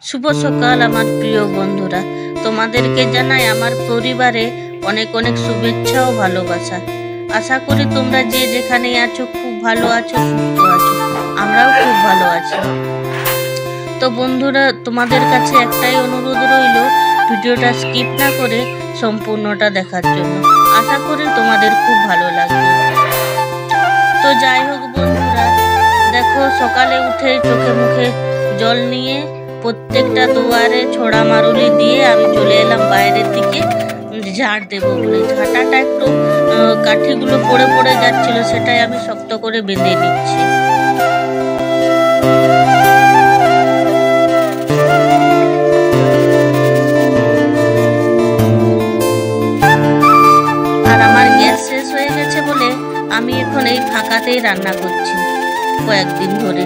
শুভ সকাল আমার প্রিয় বন্ধুরা, তোমাদেরকে জানাই আমার পরিবারে অনেক অনেক শুভেচ্ছা ও ভালোবাসা। আশা করি তোমরা যে যেখানে আছো খুব ভালো আছো, সুস্থ আছো। আমরাও খুব ভালো আছি। তো বন্ধুরা, তোমাদের কাছে একটাই অনুরোধ রইল, ভিডিওটা স্কিপ না করে সম্পূর্ণটা দেখার জন্য। আশা করি তোমাদের খুব ভালো লাগবে। তো যাই হোক বন্ধুরা, দেখো সকালে উঠে চোখে মুখে জল নিয়ে প্রত্যেকটা দুয়ারে ছোড়া মারুলি দিয়ে আমি চলে এলাম বাইরের দিকে ঝাড় দেবো বলে। ঝাঁটাটা একটু কাঠিগুলো পড়ে পড়ে যাচ্ছিল, সেটাই আমি শক্ত করে বেঁধে নিচ্ছি। আর আমার গ্যাস শেষ হয়ে গেছে বলে আমি এখন এই ফাঁকাতেই রান্না করছি কয়েকদিন ধরে।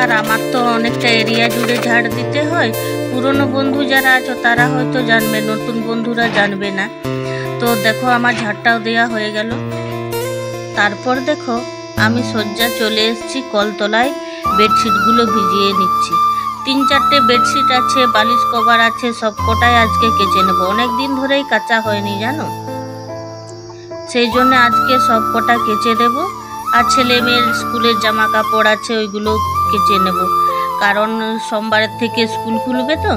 আর আমার তো অনেকটা এরিয়া জুড়ে ঝাড় দিতে হয়। পুরনো বন্ধু যারা আছো তারা হয়তো জানবে, নতুন বন্ধুরা জানবে না। তো দেখো আমার ঝাড়টাও দেওয়া হয়ে গেল। তারপর দেখো আমি সজ্জা চলে এসেছি কলতলায়, বেডশিটগুলো ভিজিয়ে নিচ্ছি। 3-4টে বেডশিট আছে, বালিশ কভার আছে, সবকটাই আজকে কেচে নেবো। অনেক দিন ধরেই কাচা হয়নি জানো, সেই জন্য আজকে সবকটা কেচে দেবো। আর ছেলে মেয়ের স্কুলের জামা কাপড় আছে, ওইগুলো কেচে নেব, কারণ সোমবারের থেকে স্কুল খুলবে। তো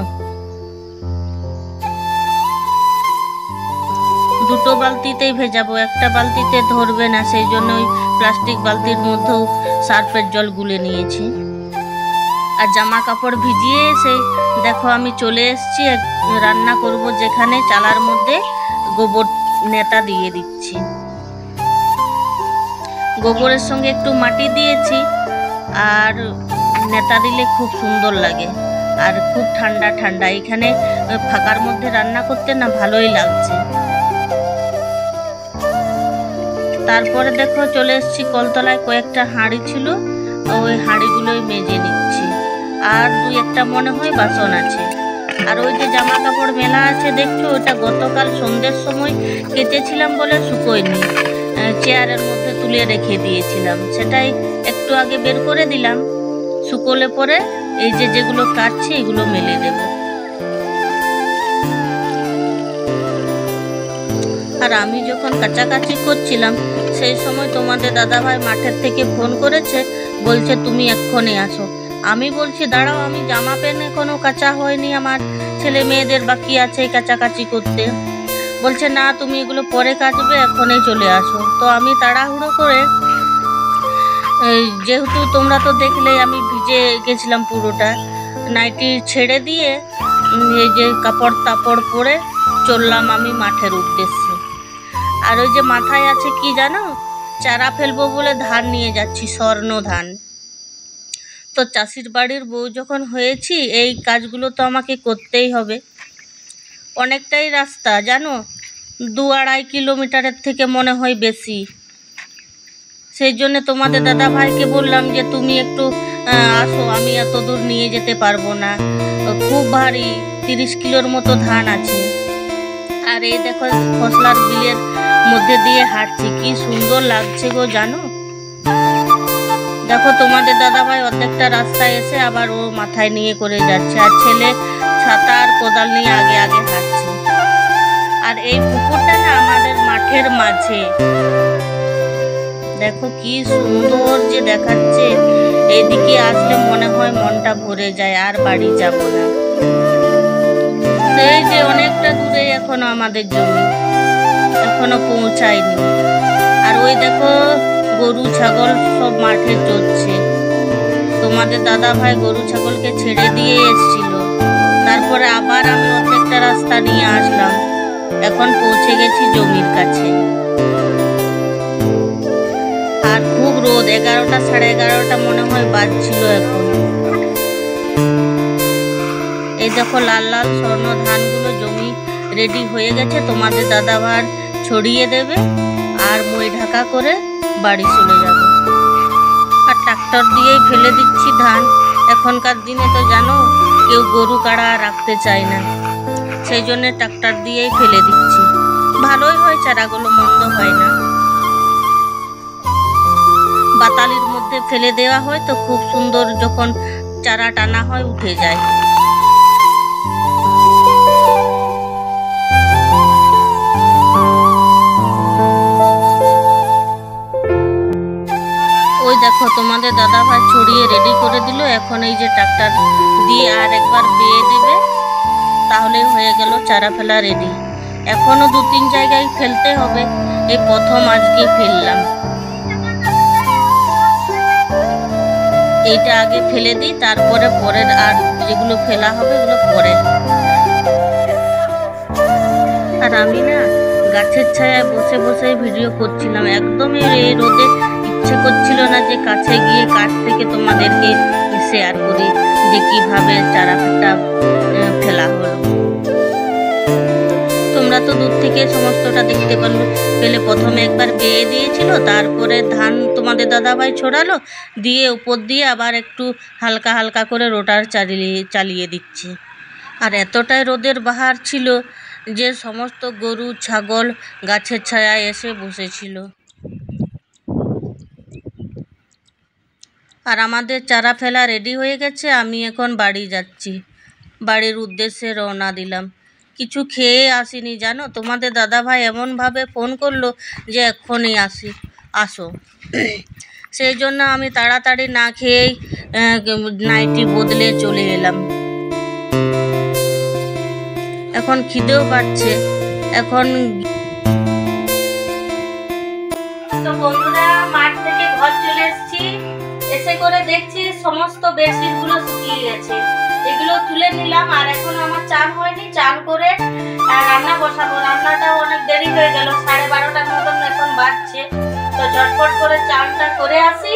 দুটো বালতিতেই ভেজাবো, একটা বালতিতে ধরবে না, সেই জন্য ওই প্লাস্টিক বালতির মধ্যেও সার্ফের জল গুলে নিয়েছি। আর জামা কাপড় ভিজিয়ে এসে দেখো আমি চলে এসেছি রান্না করব, যেখানে চালার মধ্যে গোবর নেতা দিয়ে দিচ্ছি। গোবরের সঙ্গে একটু মাটি দিয়েছি, আর নেতা দিলে খুব সুন্দর লাগে আর খুব ঠান্ডা ঠান্ডা। এখানে ফাঁকার মধ্যে রান্না করতে না ভালোই লাগছে। তারপরে দেখো চলে এসেছি কলতলায়, কয়েকটা হাঁড়ি ছিল, ওই হাঁড়িগুলোই মেজে নিচ্ছি। আর 2-1টা মনে হয় বাসন আছে। আর ওই যে জামা কাপড় মেলা আছে দেখছো, ওটা গতকাল সন্ধ্যের সময় কেচেছিলাম বলে শুকোয়নি, চেয়ারের মধ্যে তুলে রেখে দিয়েছিলাম। সেটাই একটু আগে বের করে দিলাম, শুকোলে পরে এই যে যেগুলো কাটছি এগুলো মেলে দেব। আর আমি যখন কাচাকাচি করছিলাম সেই সময় তোমাদের দাদাভাই মাঠের থেকে ফোন করেছে, বলছে তুমি এক্ষণে আসো। আমি বলছি দাঁড়াও, আমি জামা প্যান্ট এখনো কাচা হয়নি, আমার ছেলে মেয়েদের বাকি আছে কাচাকাচি করতে। বলছে না, তুমি এগুলো পরে কাচবে, এখনই চলে আসো। তো আমি তাড়াহুড়ো করে, যেহেতু তোমরা তো দেখলে আমি ভিজে গেছিলাম পুরোটা, নাইটি ছেড়ে দিয়ে এই যে কাপড় তাপড় পরে চললাম আমি মাঠের উদ্দেশ্যে। আর ওই যে মাথায় আছে কি জানো, চারা ফেলবো বলে ধান নিয়ে যাচ্ছি, স্বর্ণ ধান। তো চাষির বাড়ির বউ যখন হয়েছি এই কাজগুলো তো আমাকে করতেই হবে। অনেকটাই রাস্তা জানো, 2-2.5 কিলোমিটারের থেকে মনে হয় বেশি। সেই জন্য তোমাদের দাদা ভাইকে বললাম যে তুমি একটু আসো, আমি এত দূর নিয়ে যেতে পারবো না, খুব ভারী, 30 কিলোর মতো ধান আছে। আর এই দেখো ফসলার বিলের মধ্যে দিয়ে হাঁটছি, কি সুন্দর লাগছে গো জানো। দেখো তোমাদের দাদা ভাই অর্ধেকটা রাস্তায় এসে আবার ও মাথায় নিয়ে করে যাচ্ছে, আর ছেলে ছাতা আর কোদাল নিয়ে আগে আগে হাঁটছে। আর এই পুকুরটা না আমাদের মাঠের মাঝে, দেখো কি সুন্দর যে দেখাচ্ছে। এদিকে আসলে মনে হয় মনটা ভরে যায়, আর বাড়ি যাব না। সেই যে অনেকটা দূরে এখনো আমাদের জমি, এখনো পৌঁছায়নি। আর ওই দেখো গরু ছাগল সব মাঠে চড়ছে। তোমাদের দাদা ভাই গরু ছাগলকে ছেড়ে দিয়ে এসেছিল, তারপরে আবার আমি অর্ধেকটা রাস্তা নিয়ে আসলাম, এখন পৌঁছে গেছি জমির কাছে। আর খুব রোদ, 11টা 11:30 মনে হয় বাজছিল এখন। এই দেখো লাল লাল স্বর্ণ ধানগুলো জমি রেডি হয়ে গেছে, তোমাদের দাদা ভাই ছড়িয়ে দেবে আর মই ঢাকা করে বাড়ি চলে যাব। আর ট্রাক্টর দিয়েই ফেলে দিচ্ছি ধান। এখনকার দিনে তো জানো কেউ গরু কাড়া রাখতে চায় না, সেই জন্য ট্রাক্টর দিয়েই ফেলে দিচ্ছি। ভালোই হয়, চারাগুলো মন্দ হয় না। বাতালির মধ্যে মধ্যে ফেলে দেওয়া হয় তো খুব সুন্দর, যখন চারা টানা হয় উঠে যায়। ওই দেখো তোমাদের দাদা ভাই ছড়িয়ে রেডি করে দিল। এখন এই যে ট্রাক্টর দিয়ে আর একবার বেয়ে দেবে, তাহলেই হয়ে গেল চারা ফেলা রেডি। এখনো 2-3 জায়গায় ফেলতে হবে, এই প্রথম আজকে ফেললাম। এইটা আগে ফেলে দিই, তারপরে পরের আর যেগুলো ফেলা হবে এগুলো পরে। আর আমি না গাছের ছায়ায় বসে বসে ভিডিও করছিলাম, একদমই এই রোদে ইচ্ছে করছিল না যে কাছে গিয়ে কাছ থেকে তোমাদেরকে শেয়ার করি যে কিভাবে চারাটা ফেলা হলো। তোমরা তো দূর থেকে সমস্তটা দেখতে পেলে। প্রথমে একবার বেয়ে দিয়েছিল, তারপরে ধান তোমাদের দাদাভাই ছড়ালো, দিয়ে উপর দিয়ে আবার একটু হালকা হালকা করে রোটার চালিয়ে দিচ্ছে। আর এতটাই রোদের বাহার ছিল যে সমস্ত গরু ছাগল গাছের ছায়ায় এসে বসেছিল। আর আমাদের চারা ফেলা রেডি হয়ে গেছে, আমি এখন বাড়ি যাচ্ছি, বাড়ির উদ্দেশ্যে রওনা দিলাম। কিছু খেয়ে আসিনি জানো, তোমাদের দাদাভাই এমনভাবে ফোন করলো যে এক্ষুনি আসো। সেই জন্য আমি তাড়াতাড়ি না খেয়েই নাইটি বদলে চলে এলাম। এখন খিদেও পাচ্ছে। এখন তো বন্ধুরা মাঠ থেকে ঘর চলে এসেছি, এসে করে দেখছি সমস্ত বেডশিট গুলো শুকিয়ে গেছে। এগুলো তুলে নিলাম। আর এখন আমার চান হয়নি, চান করে রান্না বসাবো। রান্নাটাও অনেক দেরি হয়ে গেল, 12:30টার মতন এখন বাজছে। তো ঝটপট করে চানটা করে আসি।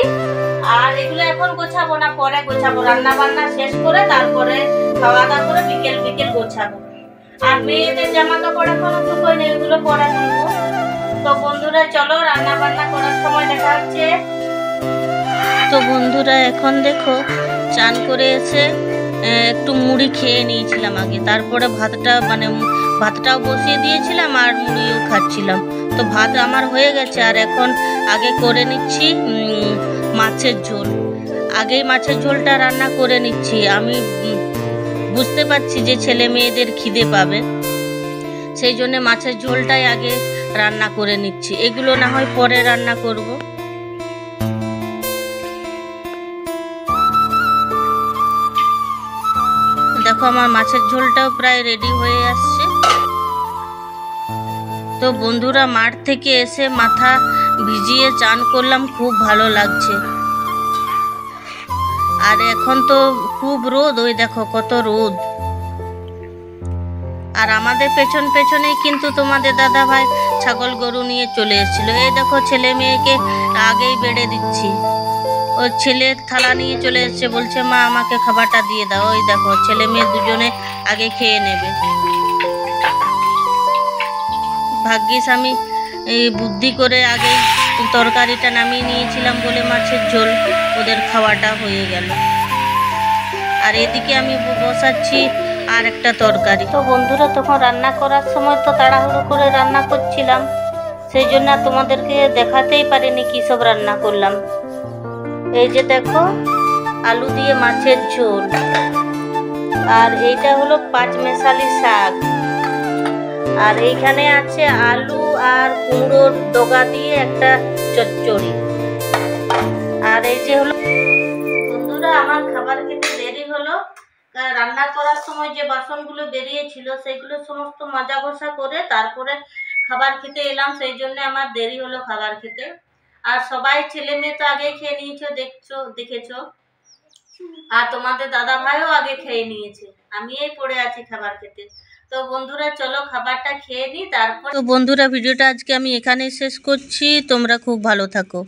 আর এগুলো এখন গোছাবো না, পরে গোছাবো। রান্না বান্না শেষ করে তারপরে খাওয়া দাওয়া করে বিকেল গোছাবো। আর মেয়েদের জামা কাপড় এখনো শুকোয় নেই, এগুলো পরে তুলবো। তো বন্ধুরা চলো রান্না বান্না করার সময় দেখা হচ্ছে। তো বন্ধুরা এখন দেখো চান করে এসে একটু মুড়ি খেয়ে নিয়েছিলাম আগে, তারপরে ভাতটাও বসিয়ে দিয়েছিলাম আর মুড়িও খাচ্ছিলাম। তো ভাত আমার হয়ে গেছে। আর এখন আগে করে নিচ্ছি মাছের ঝোল। আগেই মাছের ঝোলটা রান্না করে নিচ্ছি। আমি বুঝতে পারছি যে ছেলে মেয়েদের খিদে পাবে, সেই জন্য মাছের ঝোলটাই আগে রান্না করে নিচ্ছি। এগুলো না হয় পরে রান্না করব। দেখো আমার মাছের ঝোলটাও প্রায় রেডি হয়ে আসছে। তো বন্ধুরা মাঠ থেকে এসে মাথা ভিজিয়ে চান করলাম, খুব ভালো লাগছে। আর এখন তো খুব রোদ, ওই দেখো কত রোদ। আর আমাদের পেছনেই কিন্তু তোমাদের দাদা ভাই ছাগল গরু নিয়ে চলে এসেছিল। এই দেখো ছেলে মেয়েকে আগেই বেড়ে দিচ্ছি। ওর ছেলে থালা নিয়ে চলে এসছে, বলছে মা আমাকে খাবারটা দিয়ে দাও। ওই দেখো ছেলে মেয়ে দুজনে আগে খেয়ে নেবে। ভাগ্যিস আমি এই বুদ্ধি করে আগেই তরকারিটা নামিয়ে নিয়েছিলাম বলে মাছের ঝোল ওদের খাওয়াটা হয়ে গেল। আর এদিকে আমি বসাচ্ছি আর একটা তরকারি। তো বন্ধুরা তখন রান্না করার সময় তো তাড়াহুড়ো করে রান্না করছিলাম, সেই জন্য তোমাদেরকে দেখাতেই পারিনি কী সব রান্না করলাম। এই যে দেখো আলু দিয়ে মাছের ঝোল, আর এইটা হলো 5 মেশালি শাক, আর এইখানে আছে আলু আর কুমড়োর ডগা দিয়ে একটা চচ্চড়ি। আর এই যে হলো বন্ধুরা আমার খাবার খেতে দেরি হলো, রান্না করার সময় যে বাসনগুলো বেরিয়েছিল সেগুলো সমস্ত মাজা ঘষা করে তারপরে খাবার খেতে এলাম, সেই জন্য আমার দেরি হলো খাবার খেতে। আর সবাই ছেলে মেয়ে তো আগে খেয়ে নিয়েছো, দেখেছো। আর তোমাদের দাদা ভাইও আগে খেয়ে নিয়েছে, আমি এই পড়ে আছি খাবার খেতে। তো বন্ধুরা চলো খাবারটা খেয়ে নিই তারপর। তো বন্ধুরা ভিডিওটা আজকে আমি এখানেই শেষ করছি। তোমরা খুব ভালো থাকো।